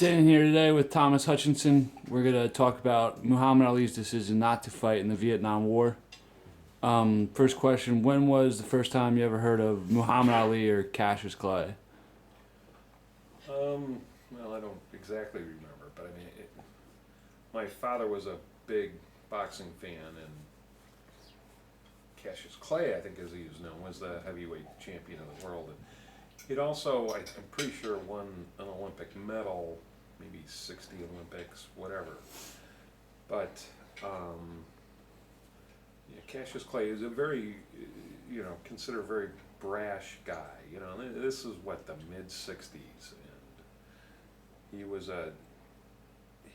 Sitting here today with Thomas Hutchinson. We're going to talk about Muhammad Ali's decision not to fight in the Vietnam War. First question, when was the first time you ever heard of Muhammad Ali or Cassius Clay? Well, I don't exactly remember, but I mean, my father was a big boxing fan, and Cassius Clay, I think as he was known, was the heavyweight champion of the world. And he'd also, I'm pretty sure, won an Olympic medal, maybe 60 Olympics, whatever. But yeah, Cassius Clay is a very, considered a very brash guy. This is what, the mid 60s, and he was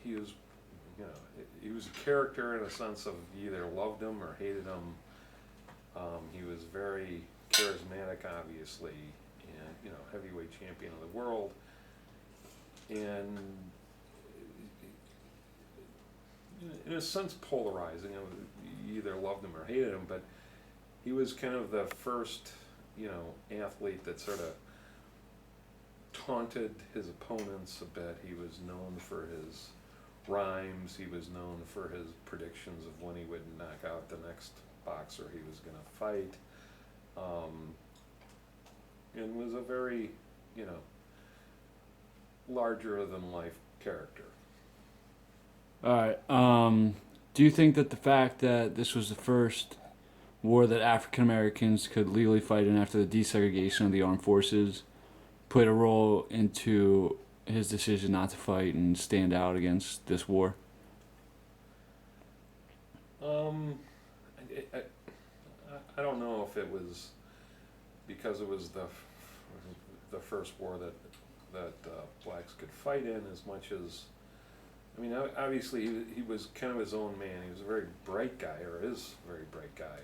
he was a character in a sense of you either loved him or hated him. He was very charismatic, obviously, and heavyweight champion of the world, and in a sense polarizing. You either loved him or hated him, but he was kind of the first, athlete that sort of taunted his opponents a bit. He was known for his rhymes. He was known for his predictions of when he would knock out the next boxer he was going to fight, and was a very, larger than life character. All right. Do you think that the fact that this was the first war that African Americans could legally fight in after the desegregation of the armed forces played a role into his decision not to fight and stand out against this war? I don't know if it was because it was the first war that blacks could fight in, as much as, I mean, obviously he was kind of his own man. He was a very bright guy, or is a very bright guy.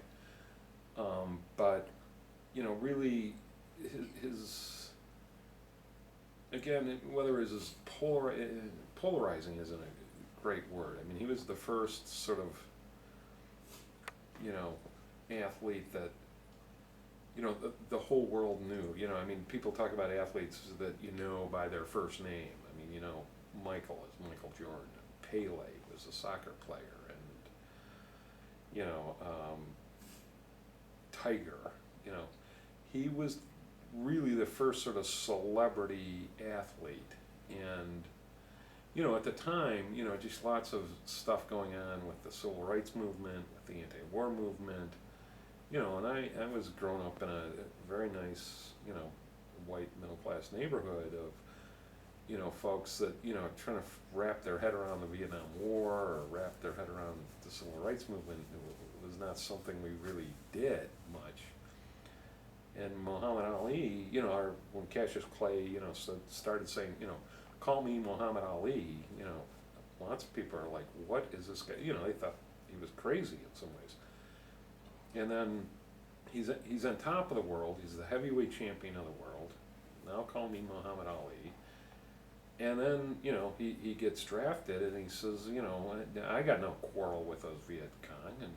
But really, his again, whether it was his polarizing isn't a great word. I mean, he was the first sort of, athlete that, the whole world knew. I mean, people talk about athletes that by their first name. I mean, Michael is Michael Jordan. Pele was a soccer player, and Tiger. He was really the first sort of celebrity athlete, and at the time, just lots of stuff going on with the civil rights movement, with the anti-war movement, and I was growing up in a very nice, white middle-class neighborhood of, folks that, trying to wrap their head around the Vietnam War or wrap their head around the civil rights movement. It was not something we really did much. And Muhammad Ali, when Cassius Clay, started saying, call me Muhammad Ali, lots of people are like, what is this guy? They thought he was crazy in some ways. And then he's on top of the world. He's the heavyweight champion of the world. Now call me Muhammad Ali. And then, he gets drafted, and he says, I got no quarrel with those Viet Cong. And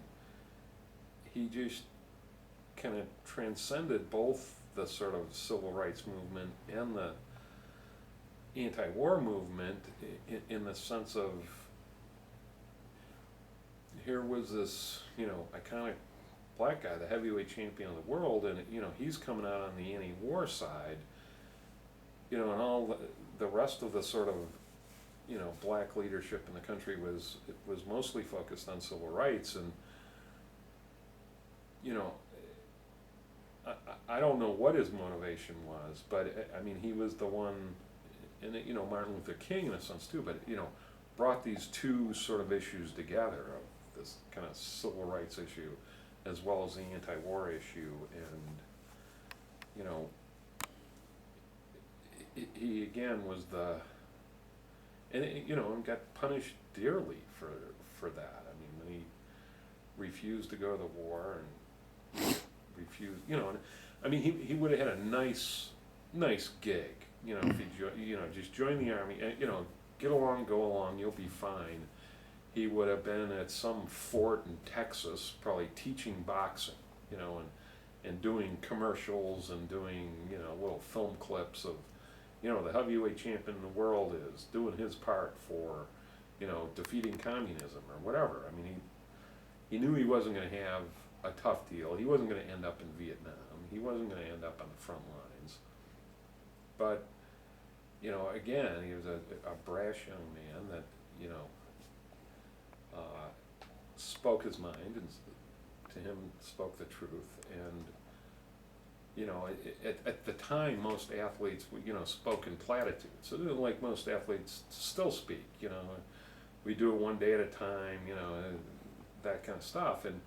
he just kind of transcended both the sort of civil rights movement and the anti-war movement in the sense of, here was this, iconic black guy, the heavyweight champion of the world, and he's coming out on the anti-war side, and all the rest of the sort of, black leadership in the country was mostly focused on civil rights. And I don't know what his motivation was, but I mean, he was the one, and Martin Luther King in a sense too, but brought these two sort of issues together, of this kind of civil rights issue as well as the anti-war issue. And he again was the, and got punished dearly for that. I mean, when he refused to go to the war and refused, and I mean, he would have had a nice gig, if he just join the army, and get along, go along, you'll be fine. He would have been at some fort in Texas, probably teaching boxing, and doing commercials and doing little film clips of the heavyweight champion in the world is doing his part for, defeating communism or whatever. I mean, he knew he wasn't going to have a tough deal. He wasn't going to end up in Vietnam. He wasn't going to end up on the front lines. But, again, he was a brash young man that, spoke his mind, and to him spoke the truth. And, at the time, most athletes, spoke in platitudes. So like most athletes still speak, we do it one day at a time, that kind of stuff. And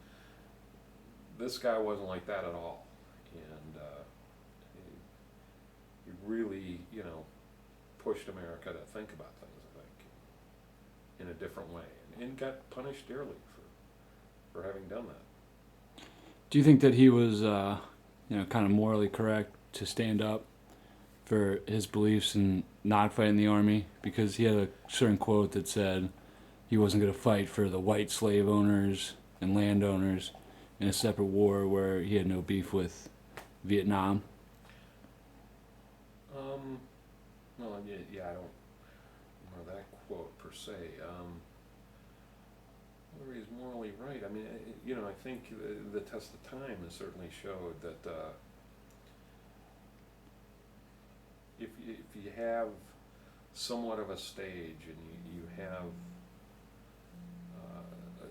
this guy wasn't like that at all. And he really, pushed America to think about things, I think, in a different way, and got punished dearly for having done that. Do you think that he was, kind of morally correct to stand up for his beliefs and not fight in the army? Because he had a certain quote that said he wasn't going to fight for the white slave owners and landowners in a separate war where he had no beef with Vietnam. Well, yeah, I don't remember that quote per se. Whether he's morally right, I mean, I think the test of time has certainly showed that if you have somewhat of a stage and you have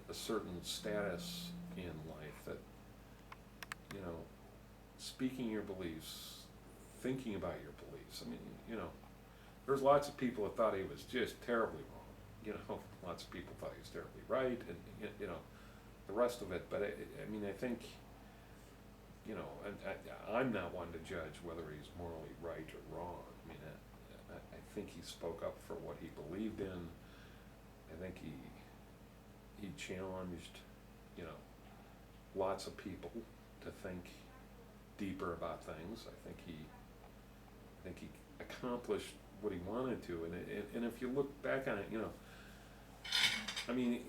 a certain status in life, that, speaking your beliefs, thinking about your beliefs, I mean, there's lots of people that thought he was just terribly wrong. Lots of people thought he was terribly right, and the rest of it. But I mean, I think, and I'm not one to judge whether he's morally right or wrong. I mean, I think he spoke up for what he believed in. I think he challenged, lots of people to think deeper about things. I think he accomplished what he wanted to, and if you look back on it, I mean,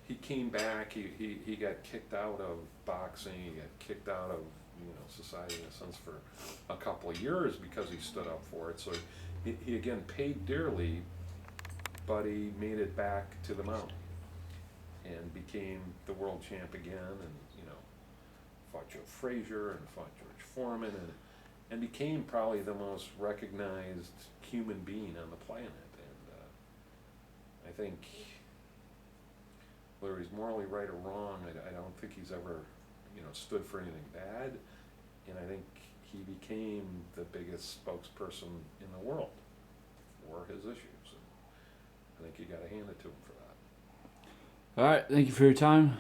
he came back. He got kicked out of boxing. He got kicked out of society in a sense for a couple of years because he stood up for it. So he again paid dearly, but he made it back to the mountain and became the world champ again, and fought Joe Frazier and fought George Foreman, and became probably the most recognized human being on the planet. And I think, whether he's morally right or wrong, I don't think he's ever, stood for anything bad. And I think he became the biggest spokesperson in the world for his issues. And I think you got to hand it to him for that. All right, thank you for your time.